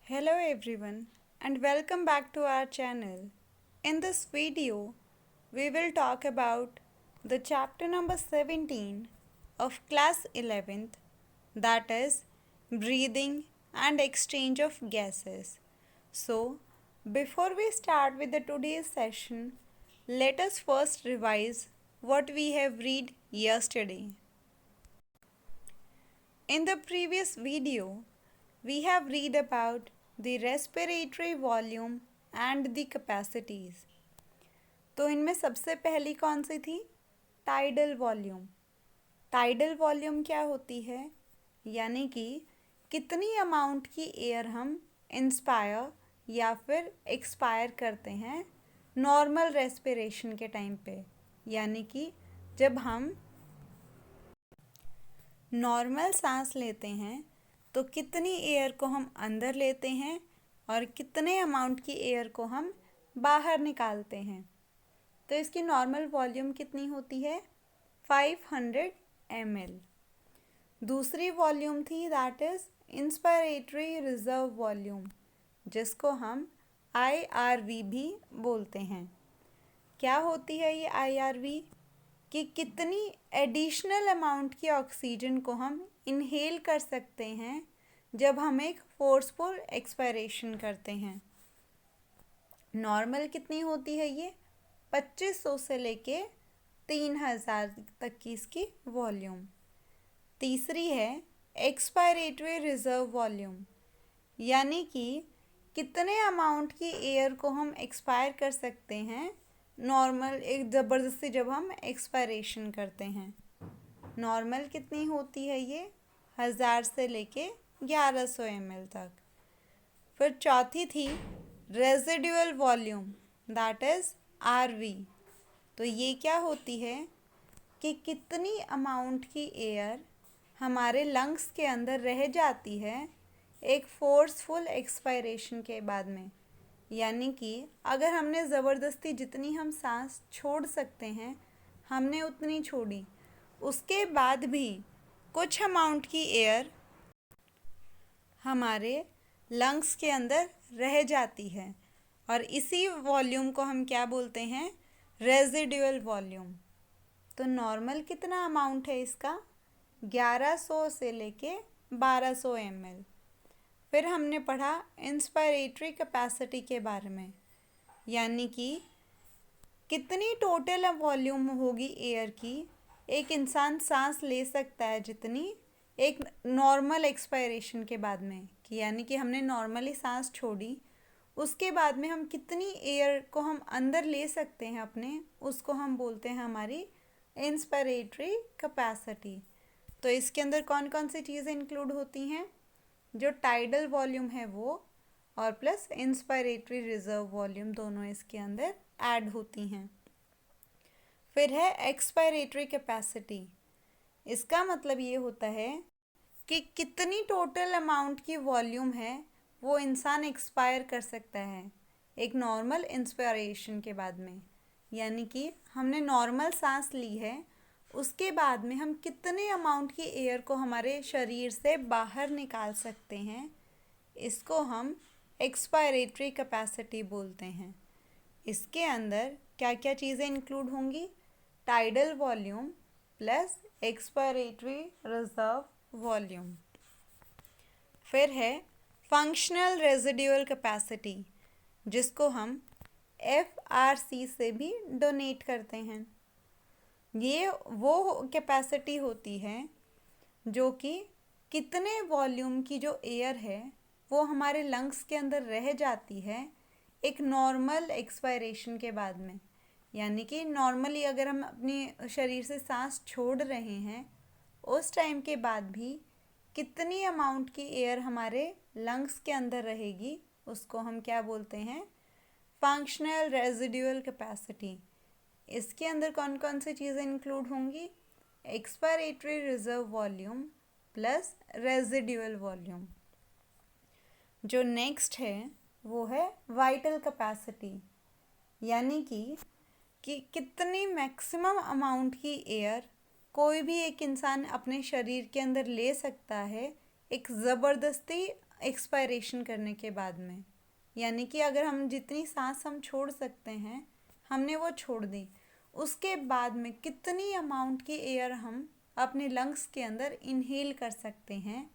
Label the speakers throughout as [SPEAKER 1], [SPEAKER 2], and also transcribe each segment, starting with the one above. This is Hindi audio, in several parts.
[SPEAKER 1] Hello everyone and welcome back to our channel. In this video, we will talk about the chapter number 17 of class 11th, that is breathing and exchange of gases. So, before we start with the today's session, let us first revise what we have read yesterday. In the previous video, we have read about the respiratory volume and the capacities. तो इनमें सबसे पहली कौन सी थी? Tidal volume. टाइडल वॉल्यूम क्या होती है? यानी कि कितनी अमाउंट की एयर हम इंस्पायर या फिर एक्सपायर करते हैं नॉर्मल रेस्पिरेशन के टाइम पे. यानी कि जब हम नॉर्मल सांस लेते हैं तो कितनी एयर को हम अंदर लेते हैं और कितने अमाउंट की एयर को हम बाहर निकालते हैं. तो इसकी नॉर्मल वॉल्यूम कितनी होती है? 500 ml. दूसरी वॉल्यूम थी that is inspiratory reserve volume, जिसको हम IRV भी बोलते हैं. क्या होती है ये IRV? कि कितनी एडिशनल अमाउंट की ऑक्सीजन को हम इनहेल कर सकते हैं जब हम एक फोर्सफुल एक्सपायरेशन करते हैं. नॉर्मल कितनी होती है ये? 2500 से लेके 3000 तक की इसकी वॉल्यूम. तीसरी है एक्सपायरेटरी रिजर्व वॉल्यूम, यानी कि कितने अमाउंट की एयर को हम एक्सपायर कर सकते हैं नॉर्मल एक ज़बरदस्ती जब हम एक्सपायरेशन करते हैं. नॉर्मल कितनी होती है ये? 1000 से लेके 1100 ml तक. फिर चौथी थी residual volume that is RV. तो ये क्या होती है कि कितनी अमाउंट की एयर हमारे लंग्स के अंदर रह जाती है एक फोर्सफुल एक्सपायरेशन के बाद में. यानी कि अगर हमने ज़बरदस्ती जितनी हम सांस छोड़ सकते हैं हमने उतनी छोड़ी, उसके बाद भी कुछ अमाउंट की एयर हमारे लंग्स के अंदर रह जाती है और इसी वॉल्यूम को हम क्या बोलते हैं? Residual volume. तो नॉर्मल कितना अमाउंट है इसका? 1100 से लेके 1200 ml. फिर हमने पढ़ा इंस्पायरेटरी कैपेसिटी के बारे में, यानी कि कितनी टोटल वॉल्यूम होगी एयर की एक इंसान सांस ले सकता है जितनी एक नॉर्मल एक्सपायरेशन के बाद में. कि यानी कि हमने नॉर्मली सांस छोड़ी, उसके बाद में हम कितनी एयर को हम अंदर ले सकते हैं अपने, उसको हम बोलते हैं हमारी इंस्पायरेटरी कैपेसिटी. तो इसके अंदर कौन कौन सी चीज़ें इंक्लूड होती हैं? जो टाइडल वॉल्यूम है वो और प्लस इंस्पायरेटरी रिजर्व वॉल्यूम दोनों इसके अंदर ऐड होती हैं. फिर है एक्सपायरेटरी कैपेसिटी. इसका मतलब ये होता है कि कितनी टोटल अमाउंट की वॉल्यूम है वो इंसान एक्सपायर कर सकता है एक नॉर्मल इंस्पायरेशन के बाद में. यानी कि हमने नॉर्मल सांस ली है, उसके बाद में हम कितने अमाउंट की एयर को हमारे शरीर से बाहर निकाल सकते हैं, इसको हम एक्सपायरेटरी कैपेसिटी बोलते हैं. इसके अंदर क्या क्या चीज़ें इंक्लूड होंगी? Tidal volume plus expiratory reserve volume. फिर है फंक्शनल रेजिडुअल कैपेसिटी, जिसको हम FRC से भी डोनेट करते हैं. ये वो कैपेसिटी होती है जो कि कितने वॉल्यूम की जो एयर है वो हमारे लंग्स के अंदर रह जाती है एक नॉर्मल एक्सपायरेशन के बाद में. यानी कि नॉर्मली अगर हम अपने शरीर से सांस छोड़ रहे हैं उस टाइम के बाद भी कितनी अमाउंट की एयर हमारे लंग्स के अंदर रहेगी, उसको हम क्या बोलते हैं? Functional residual capacity. इसके अंदर कौन कौन सी चीज़ें इंक्लूड होंगी? Expiratory reserve volume plus residual volume. जो नेक्स्ट है वो है वाइटल कैपेसिटी, यानी कि कितनी मैक्सिमम अमाउंट की एयर कोई भी एक इंसान अपने शरीर के अंदर ले सकता है एक ज़बरदस्ती एक्सपायरेशन करने के बाद में, यानी कि अगर हम जितनी सांस हम छोड़ सकते हैं हमने वो छोड़ दी, उसके बाद में कितनी अमाउंट की एयर हम अपने लंग्स के अंदर इनहेल कर सकते हैं,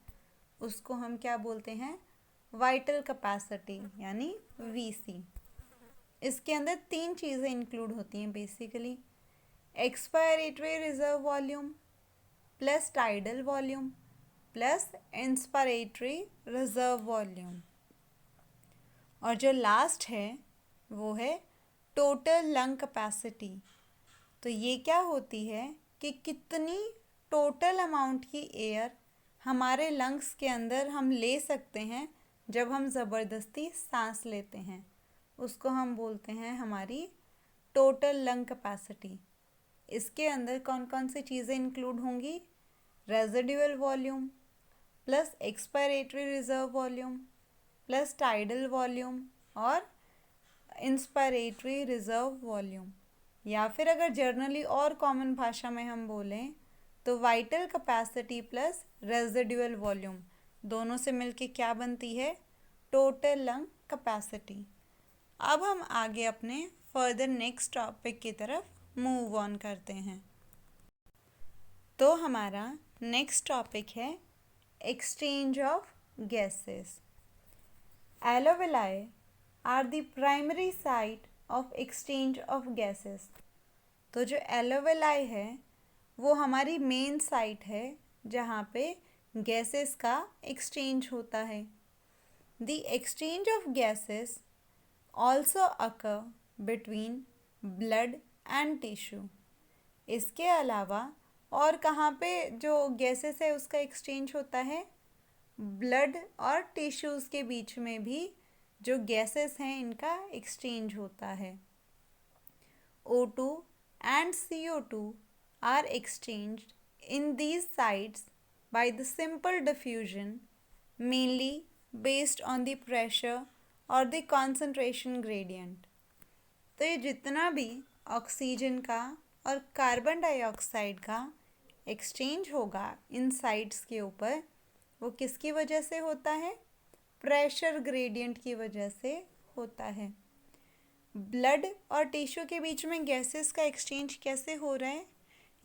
[SPEAKER 1] उसको हम क्या बोलते हैं, वाइटल कैपेसिटी यानी वीसी। इसके अंदर 3 चीज़ें इंक्लूड होती हैं basically, expiratory reserve volume plus tidal volume plus inspiratory reserve volume, और जो लास्ट है वो है टोटल लंग कैपेसिटी। तो ये क्या होती है कि कितनी टोटल अमाउंट की एयर हमारे लंग्स के अंदर हम ले सकते हैं जब हम ज़बरदस्ती सांस लेते हैं, उसको हम बोलते हैं हमारी टोटल लंग कैपेसिटी। इसके अंदर कौन कौन सी चीज़ें इंक्लूड होंगी, residual volume plus expiratory reserve volume plus tidal volume और इंस्पायरेटरी रिजर्व वॉल्यूम, या फिर अगर जर्नली और कॉमन भाषा में हम बोलें तो vital capacity plus residual volume, दोनों से मिलके क्या बनती है, टोटल लंग कैपेसिटी। अब हम आगे अपने फर्दर नेक्स्ट टॉपिक की तरफ मूव ऑन करते हैं। तो हमारा नेक्स्ट टॉपिक है exchange of gases. Alveoli are the primary site of exchange of gases. तो जो एलोवेलाई है वो हमारी मेन साइट है जहाँ पे गैसेस का एक्सचेंज होता है। The exchange of gases also occur between blood and tissue. इसके अलावा और कहाँ पे जो गैसेस है उसका एक्सचेंज होता है, ब्लड और टिश्यूज़ के बीच में भी जो गैसेस हैं इनका एक्सचेंज होता है। O2 and CO2 are exchanged in these sites by the simple diffusion, mainly based on the pressure और the concentration gradient। तो ये जितना भी ऑक्सीजन का और कार्बन डाइऑक्साइड का एक्सचेंज होगा इन साइट्स के ऊपर, वो किसकी वजह से होता है, प्रेशर ग्रेडियंट की वजह से होता है। ब्लड और टिश्यू के बीच में गैसेस का एक्सचेंज कैसे हो रहा है,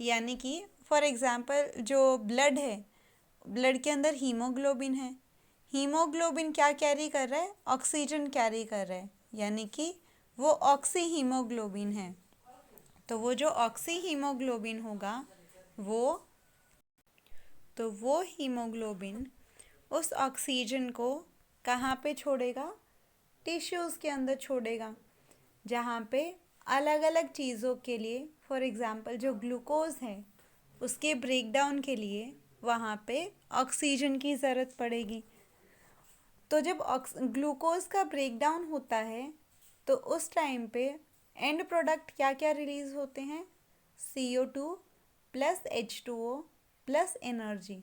[SPEAKER 1] यानी कि फॉर एग्जांपल जो ब्लड है, ब्लड के अंदर हीमोग्लोबिन है, हीमोग्लोबिन क्या कैरी कर रहा है, ऑक्सीजन कैरी कर रहा है, यानी कि वो ऑक्सी हीमोग्लोबिन है। तो वो जो ऑक्सी हीमोग्लोबिन होगा वो हीमोग्लोबिन उस ऑक्सीजन को कहाँ पे छोड़ेगा, टिश्यूज़ के अंदर छोड़ेगा, जहाँ पे अलग अलग चीज़ों के लिए, फॉर एग्ज़ाम्पल जो ग्लूकोज है उसके ब्रेकडाउन के लिए वहाँ पे ऑक्सीजन की ज़रूरत पड़ेगी। तो जब ग्लूकोज का ब्रेकडाउन होता है तो उस टाइम पे एंड प्रोडक्ट क्या क्या रिलीज़ होते हैं, CO2 plus H2O plus energy.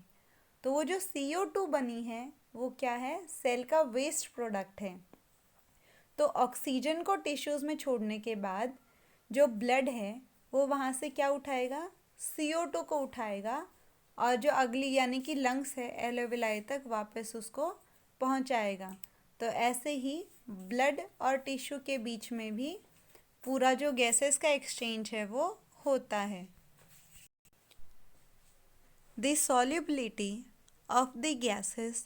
[SPEAKER 1] तो वो जो CO2 बनी है वो क्या है, सेल का वेस्ट प्रोडक्ट है। तो ऑक्सीजन को टिश्यूज़ में छोड़ने के बाद जो ब्लड है वो वहाँ से क्या उठाएगा, CO2 को उठाएगा और जो अगली यानी कि लंग्स है एलोवेलाई तक वापस उसको पहुँचाएगा। तो ऐसे ही ब्लड और टिश्यू के बीच में भी पूरा जो गैसेस का एक्सचेंज है वो होता है। The solubility of the gases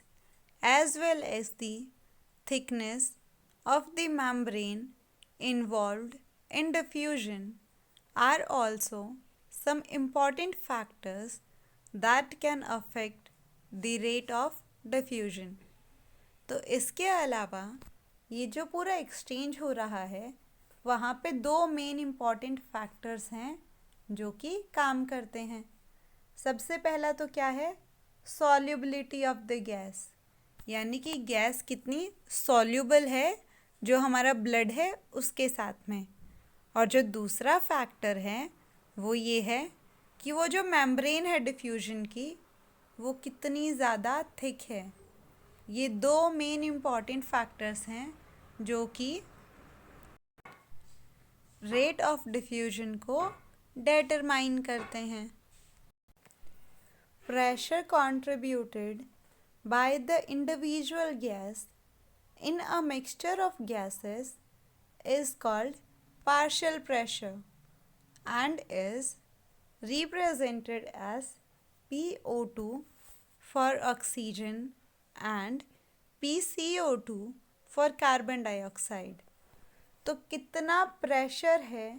[SPEAKER 1] as well as the thickness of the membrane involved in diffusion are also some important factors that can affect the rate of diffusion। तो इसके अलावा ये जो पूरा एक्सचेंज हो रहा है वहाँ पे 2 मेन इम्पॉर्टेंट फैक्टर्स हैं जो कि काम करते हैं। सबसे पहला तो क्या है, सॉल्युबिलिटी ऑफ द गैस, यानी कि गैस कितनी सॉल्युबल है जो हमारा ब्लड है उसके साथ में। और जो दूसरा फैक्टर है वो ये है कि वो जो मेम्ब्रेन है डिफ्यूजन की वो कितनी ज़्यादा थिक है। ये 2 मेन इम्पॉर्टेंट फैक्टर्स हैं जो कि रेट ऑफ डिफ्यूजन को डिटरमाइन करते हैं। Pressure contributed by the individual gas in a mixture of gases is called partial pressure and is represented as PO2 for oxygen and PCO2 for carbon dioxide. तो कितना प्रेशर है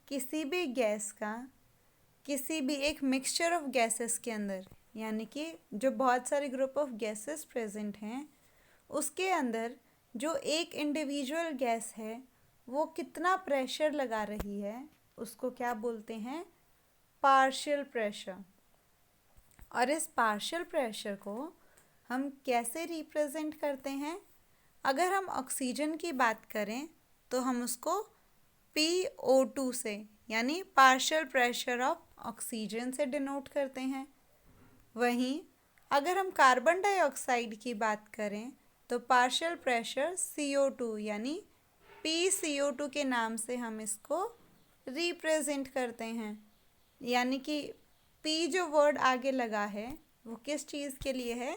[SPEAKER 1] किसी भी गैस का किसी भी एक मिक्सचर ऑफ गैसेस के अंदर, यानी कि जो बहुत सारे ग्रुप ऑफ गैसेस प्रेजेंट हैं उसके अंदर जो एक इंडिविजुअल गैस है वो कितना प्रेशर लगा रही है उसको क्या बोलते हैं? Partial pressure. और इस पार्शियल प्रेशर को हम कैसे रिप्रेजेंट करते हैं? अगर हम ऑक्सीजन की बात करें तो हम उसको PO2 से यानी पार्शियल प्रेशर ऑफ ऑक्सीजन से डिनोट करते हैं। वहीं अगर हम कार्बन डाइऑक्साइड की बात करें तो पार्शियल प्रेशर CO2 यानी PCO2 के नाम से हम इसको रिप्रेजेंट करते हैं। यानी कि P जो वर्ड आगे लगा है वो किस चीज़ के लिए है?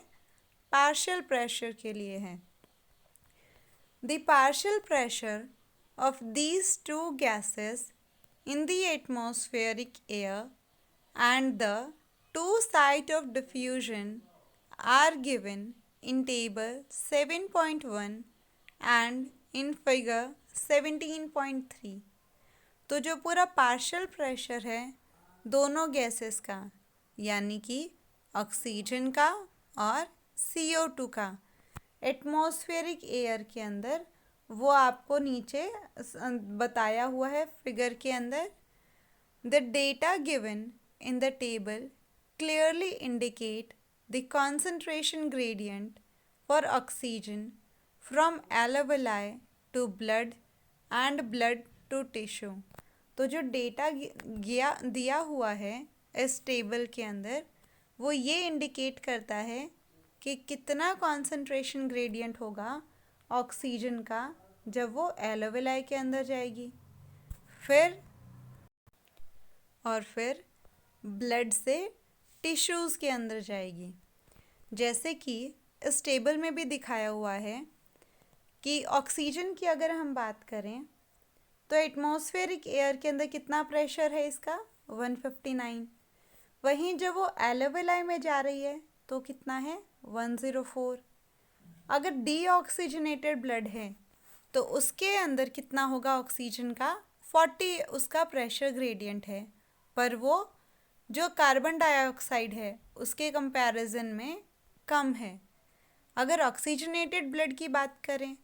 [SPEAKER 1] पार्शियल प्रेशर के लिए है। The partial pressure of these two gases in the atmospheric air and the two sites of diffusion are given in table 7.1 and in figure 17.3। तो जो पूरा पार्शियल प्रेशर है दोनों गैसेस का यानी कि ऑक्सीजन का और CO2 का एटमॉस्फेरिक एयर के अंदर, वो आपको नीचे बताया हुआ है फिगर के अंदर। The data given in the table clearly indicate the concentration gradient for oxygen from alveoli to blood and blood to tissue. तो जो डेटा दिया हुआ है इस टेबल के अंदर वो ये इंडिकेट करता है कि कितना कॉन्सेंट्रेशन ग्रेडियंट होगा ऑक्सीजन का जब वो एल्वेलाई के अंदर जाएगी, फिर ब्लड से टिश्यूज़ के अंदर जाएगी। जैसे कि इस टेबल में भी दिखाया हुआ है कि ऑक्सीजन की अगर हम बात करें तो एटमॉस्फेरिक एयर के अंदर कितना प्रेशर है इसका? 159। वहीं जब वो एल्वेलाई में जा रही है तो कितना है? 104। अगर डीऑक्सीजनेटेड ब्लड है तो उसके अंदर कितना होगा ऑक्सीजन का? 40 उसका प्रेशर ग्रेडियंट है, पर वो जो कार्बन डाइऑक्साइड है उसके कंपैरिजन में कम है। अगर ऑक्सीजनेटेड ब्लड की बात करें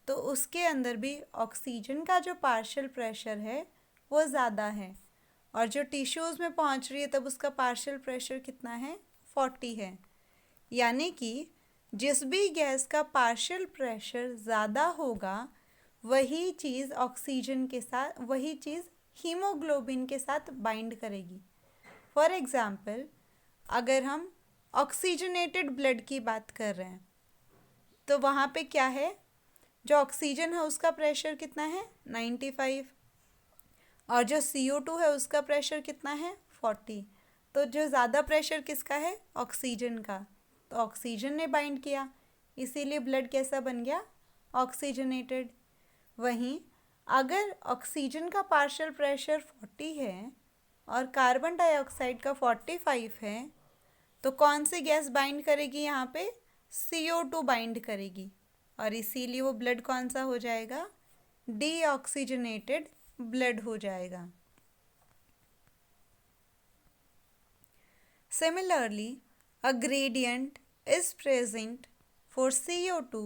[SPEAKER 1] तो उसके अंदर भी ऑक्सीजन का जो पार्शियल प्रेशर है वो ज़्यादा है, और जो टिश्यूज़ में पहुंच रही है तब उसका पार्शियल प्रेशर कितना है? 40 है। यानी कि जिस भी गैस का पार्शियल प्रेशर ज़्यादा होगा वही चीज़ ऑक्सीजन के साथ, वही चीज़ हीमोग्लोबिन के साथ बाइंड करेगी। फॉर एग्ज़ाम्पल अगर हम ऑक्सीजनेटेड ब्लड की बात कर रहे हैं तो वहाँ पे क्या है? जो ऑक्सीजन है उसका प्रेशर कितना है? 95। और जो CO2 है उसका प्रेशर कितना है? 40। तो जो ज़्यादा प्रेशर किसका है? ऑक्सीजन का। तो ऑक्सीजन ने बाइंड किया, इसीलिए ब्लड कैसा बन गया? ऑक्सीजनेटेड। वहीं अगर ऑक्सीजन का पार्शियल प्रेशर 40 है और कार्बन डाइऑक्साइड का 45 है तो कौन सी गैस बाइंड करेगी यहाँ पे? CO2 बाइंड करेगी, और इसीलिए वो ब्लड कौन सा हो जाएगा? डीऑक्सीजनेटेड ब्लड हो जाएगा। Similarly, a gradient is present for CO2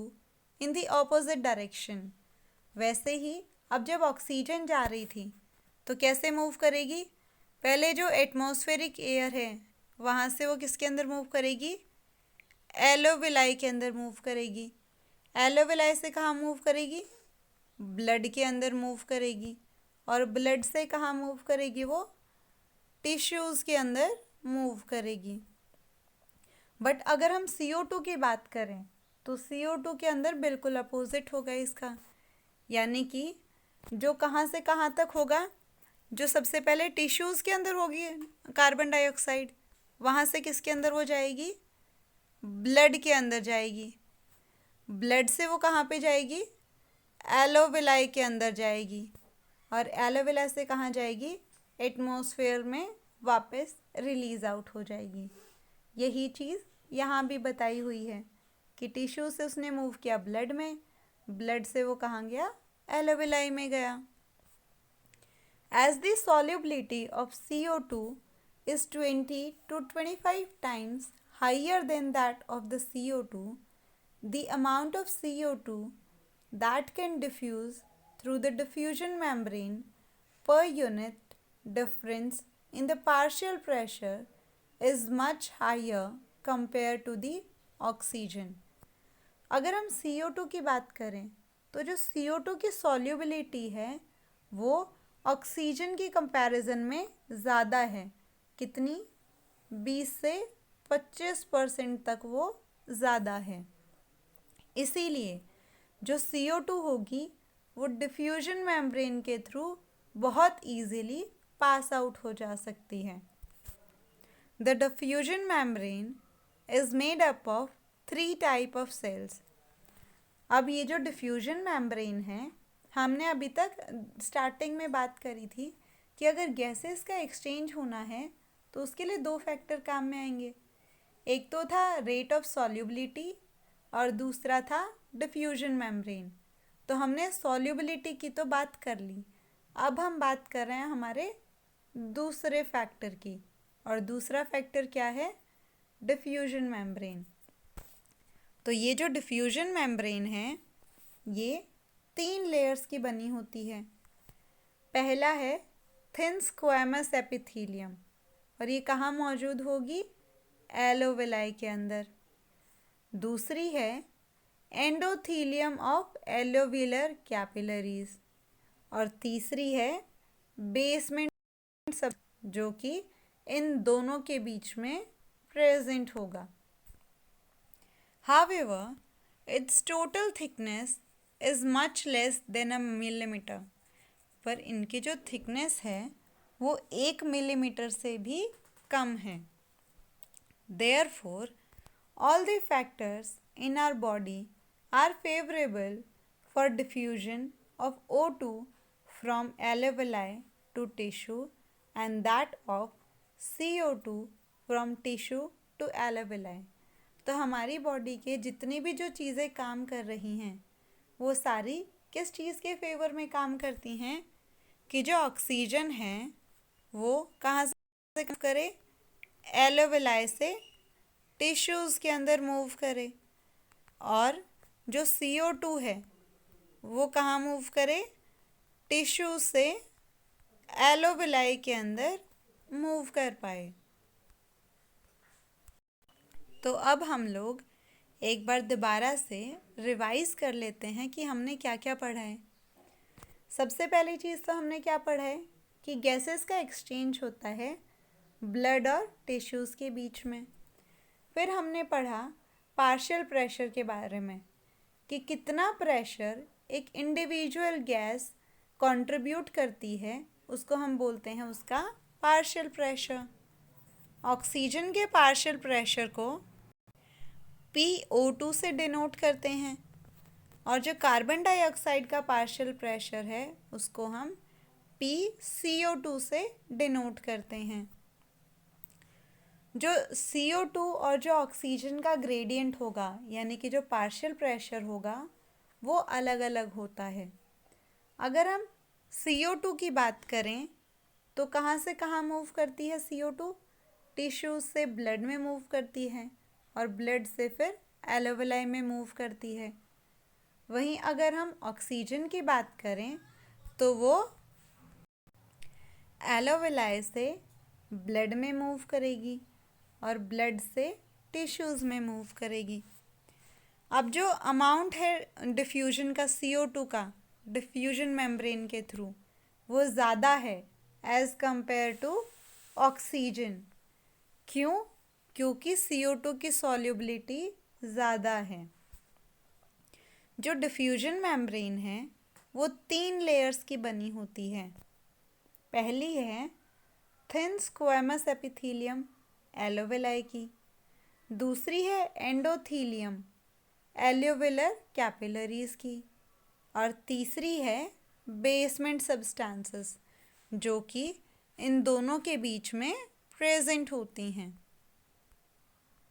[SPEAKER 1] in the opposite direction। वैसे ही अब जब ऑक्सीजन जा रही थी तो कैसे मूव करेगी? पहले जो एटमॉस्फेरिक एयर है वहाँ से वो किसके अंदर मूव करेगी? एल्वेलाई के अंदर मूव करेगी। एल्वेलाई से कहाँ मूव करेगी? ब्लड के अंदर मूव करेगी। और ब्लड से कहाँ मूव करेगी? वो टिश्यूज़ के अंदर मूव करेगी। बट अगर हम CO2 की बात करें तो CO2 के अंदर बिल्कुल अपोजिट होगा इसका। यानी कि जो कहाँ से कहाँ तक होगा? जो सबसे पहले टिश्यूज़ के अंदर होगी कार्बन डाइऑक्साइड, वहाँ से किसके अंदर हो जाएगी? ब्लड के अंदर जाएगी, ब्लड से वो कहाँ पे जाएगी, एलोविलाई के अंदर जाएगी, और एलोविलाई से कहाँ जाएगी, एटमॉस्फेयर में वापस रिलीज आउट हो जाएगी। यही चीज़ यहाँ भी बताई हुई है कि टिश्यू से उसने मूव किया ब्लड में, ब्लड से वो कहाँ गया, एलोविलाई में गया। As the solubility of CO2 is 20 to 25 times higher than that of the CO2, the amount of CO2 that can diffuse through the diffusion membrane per unit difference in the partial pressure is much higher compared to the oxygen. अगर हम CO2 की बात करें तो जो CO2 की सॉल्युबिलिटी है वो ऑक्सीजन की कंपैरिजन में ज़्यादा है। कितनी? 20 से 25% तक वो ज़्यादा है। इसीलिए जो CO2 होगी वो डिफ्यूजन मेम्ब्रेन के थ्रू बहुत ईजीली पास आउट हो जा सकती है। The diffusion membrane is made up of 3 type of cells. अब ये जो डिफ्यूजन मेम्ब्रेन है, हमने अभी तक स्टार्टिंग में बात करी थी कि अगर गैसेस का एक्सचेंज होना है तो उसके लिए 2 फैक्टर काम में आएंगे। एक तो था रेट ऑफ सॉल्युबिलिटी और दूसरा था डिफ्यूजन मेम्ब्रेन। तो हमने सॉल्युबिलिटी की तो बात कर ली, अब हम बात कर रहे हैं हमारे दूसरे फैक्टर की, और दूसरा फैक्टर क्या है, डिफ्यूजन मेम्ब्रेन। तो ये जो डिफ्यूजन मेम्ब्रेन है ये 3 लेयर्स की बनी होती है। पहला है थिन स्क्वैमस एपिथेलियम, और ये कहाँ मौजूद होगी, एलोविलाई के अंदर। दूसरी है एंडोथीलियम ऑफ एलोविलर कैपिलरीज, और तीसरी है बेसमेंट सब, जो कि इन दोनों के बीच में प्रेजेंट होगा। However, its total thickness is much less than a millimeter. पर इनकी जो थिकनेस है वो 1 मिलीमीटर से भी कम है। Therefore, all the factors in our body are favorable for diffusion of O2 from alveoli to tissue and that of CO2 from tissue to alveoli. तो हमारी बॉडी के जितनी भी जो चीज़ें काम कर रही हैं वो सारी किस चीज़ के फेवर में काम करती हैं कि जो ऑक्सीजन है वो कहाँ से करे, एलोविलाई से टिश्यूज़ के अंदर मूव करे, और जो CO2 है वो कहाँ मूव करे, टिश्यू से एलोविलाई के अंदर मूव कर पाए। तो अब हम लोग एक बार दोबारा से रिवाइज कर लेते हैं कि हमने क्या क्या पढ़ा है। सबसे पहली चीज़ तो हमने क्या पढ़ा है कि गैसेस का एक्सचेंज होता है ब्लड और टिश्यूज़ के बीच में। फिर हमने पढ़ा पार्शियल प्रेशर के बारे में कि कितना प्रेशर एक इंडिविजुअल गैस कंट्रीब्यूट करती है, उसको हम बोलते हैं उसका पार्शियल प्रेशर। ऑक्सीजन के पार्शियल प्रेशर को PO2 से डिनोट करते हैं, और जो कार्बन डाइऑक्साइड का पार्शियल प्रेशर है उसको हम PCO2 से डिनोट करते हैं। जो CO2 और जो ऑक्सीजन का ग्रेडियंट होगा, यानी कि जो पार्शियल प्रेशर होगा, वो अलग अलग होता है। अगर हम CO2 की बात करें तो कहाँ से कहाँ मूव करती है CO2, टिश्यूज से ब्लड में मूव करती है, और ब्लड से फिर एलोविलाई में मूव करती है। वहीं अगर हम ऑक्सीजन की बात करें तो वो एलोविलाई से ब्लड में मूव करेगी और ब्लड से टिश्यूज़ में मूव करेगी। अब जो अमाउंट है डिफ्यूजन का CO2 का डिफ्यूजन मेम्ब्रेन के थ्रू वो ज़्यादा है एज़ कंपेयर टू ऑक्सीजन। क्यों? क्योंकि CO2 की सॉल्युबिलिटी ज़्यादा है। जो डिफ्यूजन मेम्ब्रेन है वो 3 लेयर्स की बनी होती है। पहली है थिन स्क्वैमस एपिथेलियम एलोविलाई की, दूसरी है एंडोथीलियम एल्वेओलर कैपिलरीज की, और तीसरी है बेसमेंट सब्सटेंसेस जो कि इन दोनों के बीच में प्रेजेंट होती हैं।